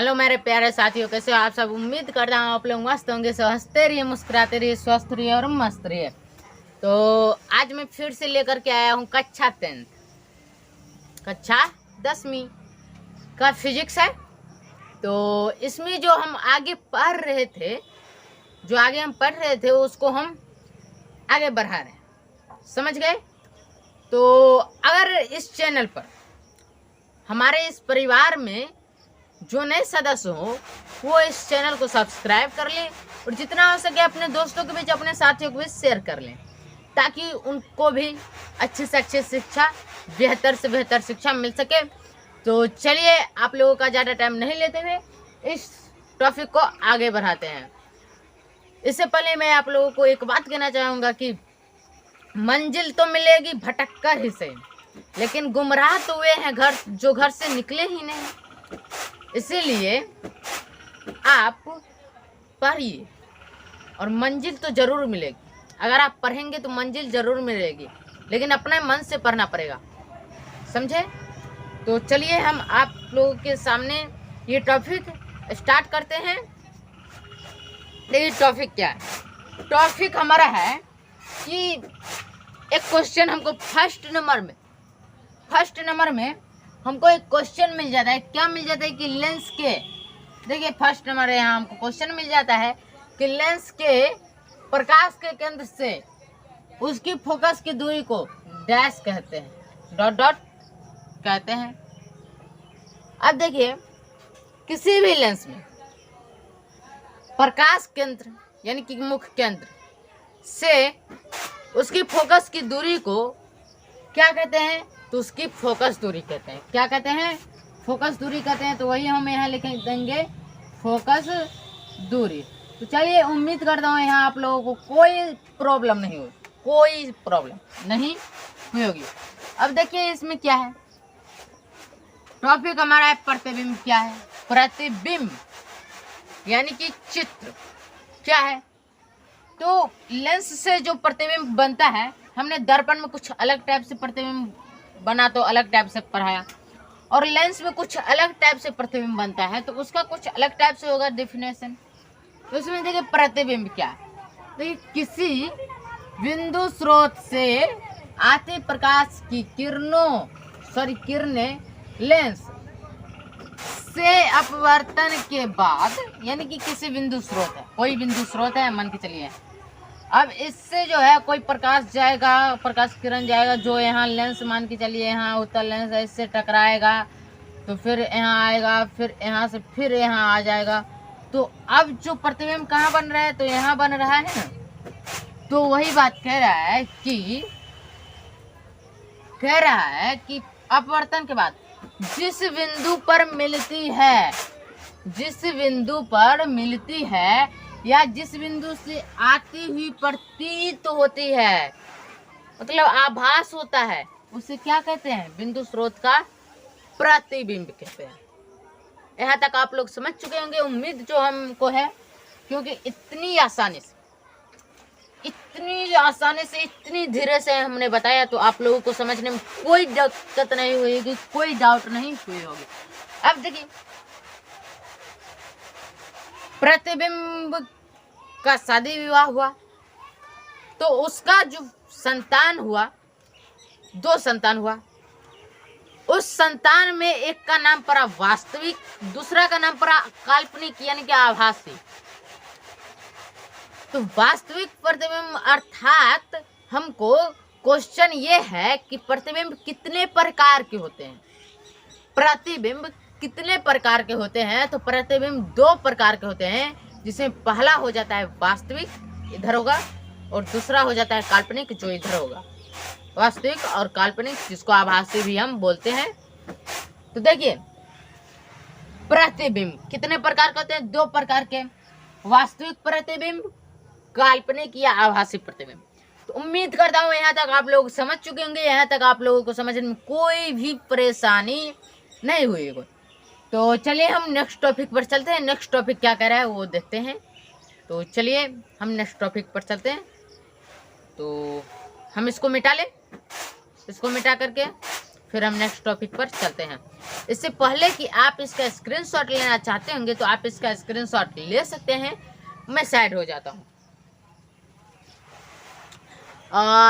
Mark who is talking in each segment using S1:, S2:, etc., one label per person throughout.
S1: Hello मेरे प्यारे साथियों, कैसे हो आप सब। उम्मीद करता हूँ आप लोग मस्त होंगे। सो हंसते रहिए, मुस्कुराते रहिए, स्वस्थ रहिए और मस्त रहिए। तो आज मैं फिर से लेकर के आया हूँ कक्षा 10th, कक्षा 10वीं का फिजिक्स है। तो इसमें जो हम आगे पढ़ रहे थे उसको हम आगे बढ़ा रहे हैं, समझ गए। तो अगर इस चैनल पर हमारे इस परिवार में जो नए सदस्य हो वो इस चैनल को सब्सक्राइब कर लें और जितना हो सके अपने दोस्तों के बीच, अपने साथियों के बीच शेयर कर लें, ताकि उनको भी अच्छी से अच्छी शिक्षा, बेहतर से बेहतर शिक्षा मिल सके। तो चलिए आप लोगों का ज़्यादा टाइम नहीं लेते हुए इस टॉपिक को आगे बढ़ाते हैं। इससे पहले मैं आप लोगों को एक बात कहना चाहूँगा कि मंजिल तो मिलेगी भटक कर ही सही, लेकिन गुमराह तो वे हैं जो घर से निकले ही नहीं। इसीलिए आप पढ़िए और मंजिल तो जरूर मिलेगी। अगर आप पढ़ेंगे तो मंजिल जरूर मिलेगी, लेकिन अपने मन से पढ़ना पड़ेगा, समझे। तो चलिए हम आप लोगों के सामने ये टॉपिक स्टार्ट करते हैं। देखिए टॉपिक क्या है। टॉपिक हमारा है कि एक क्वेश्चन हमको फर्स्ट नंबर में हमको एक क्वेश्चन मिल जाता है। क्या मिल जाता है कि लेंस के, देखिए फर्स्ट नंबर यहाँ हमको क्वेश्चन मिल जाता है कि लेंस के प्रकाश के केंद्र से उसकी फोकस की दूरी को डैश कहते हैं, डॉट डॉट कहते हैं। अब देखिए किसी भी लेंस में प्रकाश केंद्र यानी कि मुख्य केंद्र से उसकी फोकस की दूरी को क्या कहते हैं, तो उसकी फोकस दूरी कहते हैं। क्या कहते हैं, फोकस दूरी कहते हैं। तो वही हम यहाँ लिख देंगे फोकस दूरी। तो चलिए उम्मीद करता हूँ यहाँ आप लोगों को कोई प्रॉब्लम नहीं होगी। अब देखिए इसमें क्या है, टॉपिक हमारा है प्रतिबिंब। क्या है प्रतिबिंब, यानी कि चित्र क्या है। तो लेंस से जो प्रतिबिंब बनता है, हमने दर्पण में कुछ अलग टाइप से प्रतिबिंब बना तो अलग टाइप से पढ़ाया, और लेंस में कुछ अलग टाइप से प्रतिबिंब बनता है तो उसका कुछ अलग टाइप से होगा डेफिनेशन। तो इसमें देखिए प्रतिबिंब क्या है, देखिए किसी बिंदु स्रोत से आते प्रकाश की किरणें लेंस से अपवर्तन के बाद, यानी कि किसी बिंदु स्रोत है, कोई बिंदु स्रोत है मान के चलिए। अब इससे जो है कोई प्रकाश जाएगा, प्रकाश किरण जाएगा, जो यहाँ लेंस मान के चलिए यहाँ उत्तल लेंस है, इससे टकराएगा तो फिर यहाँ आएगा, फिर यहाँ से फिर यहाँ आ जाएगा। तो अब जो प्रतिबिंब कहाँ बन रहा है, तो यहाँ बन रहा है ना। तो वही बात कह रहा है कि अपवर्तन के बाद जिस बिंदु पर मिलती है या जिस बिंदु से आती हुई प्रतीत होती है, मतलब आभास होता है, उसे क्या कहते हैं, बिंदु स्रोत का प्रतिबिंब कहते हैं। यहाँ तक आप लोग समझ चुके होंगे, उम्मीद जो हमको है, क्योंकि इतनी आसानी से इतनी धीरे से हमने बताया तो आप लोगों को समझने में कोई दिक्कत नहीं हुई, कोई डाउट नहीं हुई होगी। अब देखिए प्रतिबिंब का शादी विवाह हुआ तो उसका जो संतान हुआ, 2 संतान हुआ। उस संतान में एक का नाम पड़ा वास्तविक, दूसरा का नाम पड़ा काल्पनिक यानी कि आभासी। तो वास्तविक प्रतिबिंब अर्थात हमको क्वेश्चन ये है कि प्रतिबिंब कितने प्रकार के होते हैं। प्रतिबिंब कितने प्रकार के होते हैं, तो प्रतिबिंब 2 प्रकार के होते हैं, जिसमें पहला हो जाता है वास्तविक, इधर होगा, और दूसरा हो जाता है काल्पनिक, जो इधर होगा। वास्तविक और काल्पनिक, जिसको आभासी भी हम बोलते हैं। तो देखिए प्रतिबिंब कितने प्रकार के होते हैं, 2 प्रकार के, वास्तविक प्रतिबिंब, काल्पनिक या आभासी प्रतिबिंब। तो उम्मीद करता हूँ यहाँ तक आप लोग समझ चुके होंगे, यहाँ तक आप लोगों को समझने में कोई भी परेशानी नहीं हुई होगी। तो चलिए हम नेक्स्ट टॉपिक पर चलते हैं। नेक्स्ट टॉपिक क्या कह रहा है वो देखते हैं। तो चलिए हम नेक्स्ट टॉपिक पर चलते हैं। तो हम इसको मिटा लें, इसको मिटा करके फिर हम नेक्स्ट टॉपिक पर चलते हैं। इससे पहले कि आप इसका स्क्रीनशॉट लेना चाहते होंगे तो आप इसका स्क्रीनशॉट ले सकते हैं। मैं साइड हो जाता हूँ।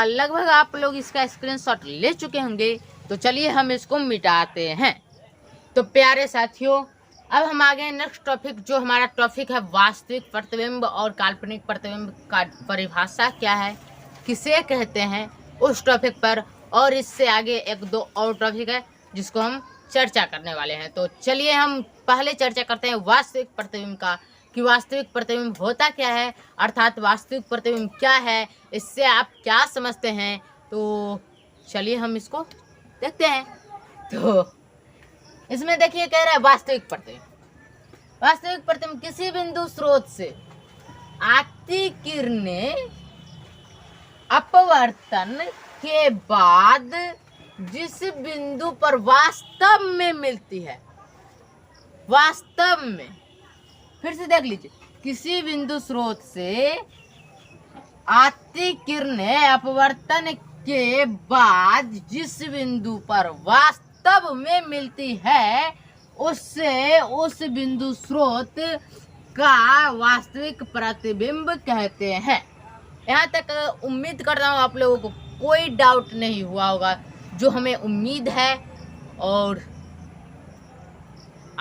S1: लगभग आप लोग इसका स्क्रीनशॉट ले चुके होंगे, तो चलिए हम इसको मिटाते हैं। तो प्यारे साथियों, अब हम आ गए नेक्स्ट टॉपिक। जो हमारा टॉपिक है वास्तविक प्रतिबिंब और काल्पनिक प्रतिबिंब का परिभाषा क्या है, किसे कहते हैं, उस टॉपिक पर। और इससे आगे एक दो और टॉपिक है जिसको हम चर्चा करने वाले हैं। तो चलिए हम पहले चर्चा करते हैं वास्तविक प्रतिबिंब का, कि वास्तविक प्रतिबिंब होता क्या है, अर्थात वास्तविक प्रतिबिंब क्या है, इससे आप क्या समझते हैं। तो चलिए हम इसको देखते हैं। तो इसमें देखिए कह रहा है वास्तविक प्रतिबिंब। वास्तविक प्रतिबिंब किसी बिंदु स्रोत से आती किरणें अपवर्तन के बाद जिस बिंदु पर वास्तव में मिलती है, वास्तव में, फिर से देख लीजिए, किसी बिंदु स्रोत से आती किरणें अपवर्तन के बाद जिस बिंदु पर वास्तव में मिलती है, उससे उस बिंदु स्रोत का वास्तविक प्रतिबिंब कहते हैं। यहाँ तक उम्मीद करता हूँ आप लोगों को कोई डाउट नहीं हुआ होगा, जो हमें उम्मीद है। और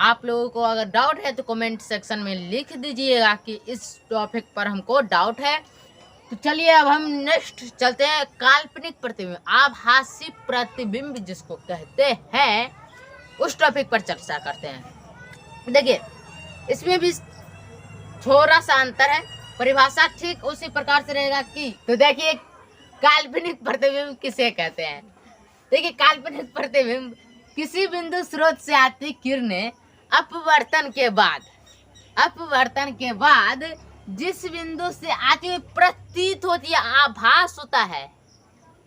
S1: आप लोगों को अगर डाउट है तो कमेंट सेक्शन में लिख दीजिएगा कि इस टॉपिक पर हमको डाउट है। तो चलिए अब हम नेक्स्ट चलते हैं काल्पनिक प्रतिबिंब, आभासी प्रतिबिंब जिसको कहते हैं, उस टॉपिक पर चर्चा करते हैं। देखिए इसमें भी थोड़ा सा अंतर है, परिभाषा ठीक उसी प्रकार से रहेगा कि, तो देखिए काल्पनिक प्रतिबिंब किसे कहते हैं। देखिए काल्पनिक प्रतिबिंब किसी बिंदु स्रोत से आती किरणें अपवर्तन के बाद जिस बिंदु से आती हुई प्रतीत होती है, आभास होता है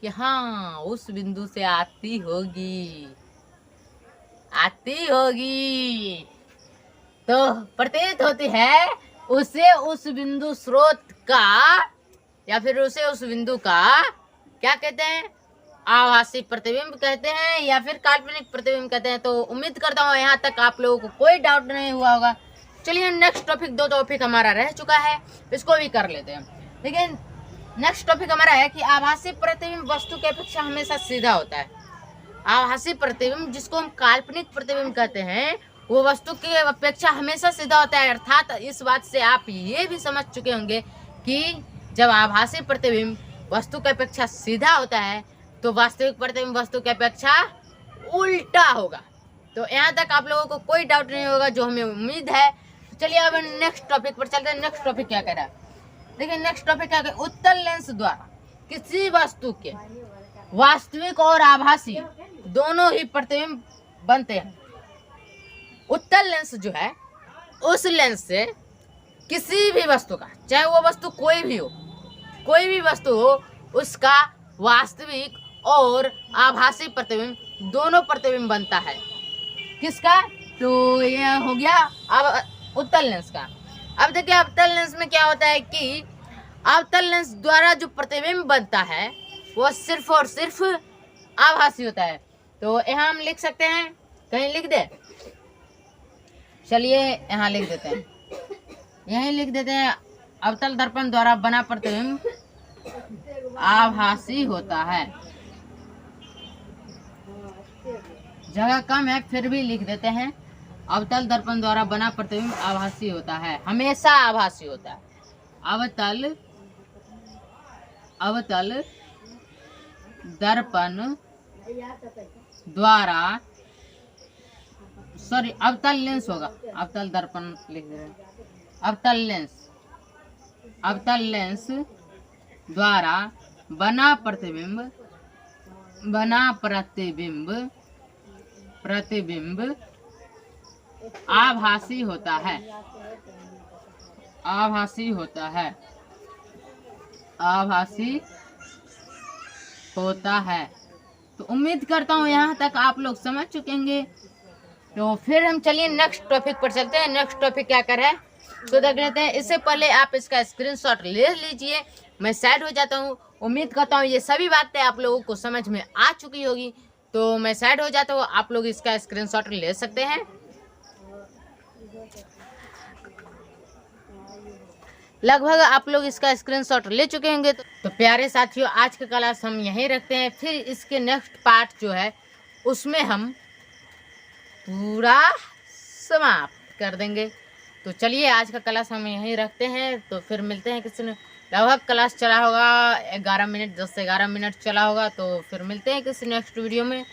S1: कि हाँ उस बिंदु से आती होगी, तो प्रतीत होती है, उसे उस बिंदु स्रोत का या फिर उसे उस बिंदु का क्या कहते हैं, आभासी प्रतिबिंब कहते हैं या फिर काल्पनिक प्रतिबिंब कहते हैं। तो उम्मीद करता हूँ यहाँ तक आप लोगों को कोई डाउट नहीं हुआ होगा। चलिए नेक्स्ट टॉपिक, दो टॉपिक हमारा रह चुका है, इसको भी कर लेते हैं। लेकिन नेक्स्ट टॉपिक हमारा है कि आभासी प्रतिबिंब वस्तु की अपेक्षा हमेशा सीधा होता है। आभासी प्रतिबिंब जिसको हम काल्पनिक प्रतिबिंब कहते हैं, वो वस्तु की अपेक्षा हमेशा सीधा होता है। अर्थात इस बात से आप ये भी समझ चुके होंगे कि जब आभासी प्रतिबिंब वस्तु की अपेक्षा सीधा होता है तो वास्तविक प्रतिबिंब वस्तु की अपेक्षा उल्टा होगा। तो यहाँ तक आप लोगों को कोई डाउट नहीं होगा, जो हमें उम्मीद है। चलिए अब नेक्स्ट टॉपिक पर चलते हैं। नेक्स्ट टॉपिक क्या कह रहा है, देखिए नेक्स्ट टॉपिक क्या कह, उत्तल लेंस द्वारा किसी वस्तु के वास्तविक और आभासी दोनों ही प्रतिबिंब बनते हैं। उत्तल लेंस जो है, उस लेंस से किसी भी वस्तु का, चाहे वो वस्तु कोई भी वस्तु हो, उसका वास्तविक और आभासी प्रतिबिंब दोनों प्रतिबिंब बनता है। किसका, तो यह हो गया अब उत्तल लेंस का। अब देखिए अवतल लेंस में क्या होता है कि अवतल लेंस द्वारा जो प्रतिबिंब बनता है वो सिर्फ और सिर्फ आभासी होता है। तो यहाँ हम लिख सकते हैं, कहीं लिख दे, चलिए यहाँ लिख देते हैं, यहीं लिख देते हैं, अवतल दर्पण द्वारा बना प्रतिबिंब आभासी होता है। जगह कम है फिर भी लिख देते हैं, अवतल दर्पण द्वारा बना प्रतिबिंब आभासी होता है, हमेशा आभासी होता है। अवतल दर्पण द्वारा, सॉरी अवतल लेंस होगा, अवतल दर्पण लिख दे रहे हैं, अवतल लेंस द्वारा बना प्रतिबिंब आभासी होता है, आभासी होता है। तो उम्मीद करता हूँ यहाँ तक आप लोग समझ चुके होंगे। तो फिर हम चलिए नेक्स्ट टॉपिक पर चलते हैं। नेक्स्ट टॉपिक क्या कर है तो देख लेते हैं। इससे पहले आप इसका स्क्रीनशॉट ले लीजिए, मैं साइड हो जाता हूँ। उम्मीद करता हूँ ये सभी बातें आप लोगों को समझ में आ चुकी होगी। तो मैं साइड हो जाता हूँ, आप लोग इसका स्क्रीनशॉट ले सकते हैं। लगभग आप लोग इसका स्क्रीनशॉट ले चुके होंगे। तो प्यारे साथियों, आज का क्लास हम यहीं रखते हैं, फिर इसके नेक्स्ट पार्ट जो है उसमें हम पूरा समाप्त कर देंगे। तो चलिए आज का क्लास हम यहीं रखते हैं, तो फिर मिलते हैं किसी ने। लगभग क्लास चला होगा 11 मिनट, 10 से 11 मिनट चला होगा। तो फिर मिलते हैं किसी नेक्स्ट वीडियो में।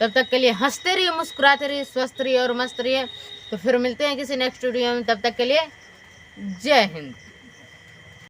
S1: तब तक के लिए हंसते रहिए, मुस्कुराते रहिए, स्वस्थ रहिए और मस्त रहिए। तो फिर मिलते हैं किसी नेक्स्ट वीडियो में। तब तक के लिए जय हिंद।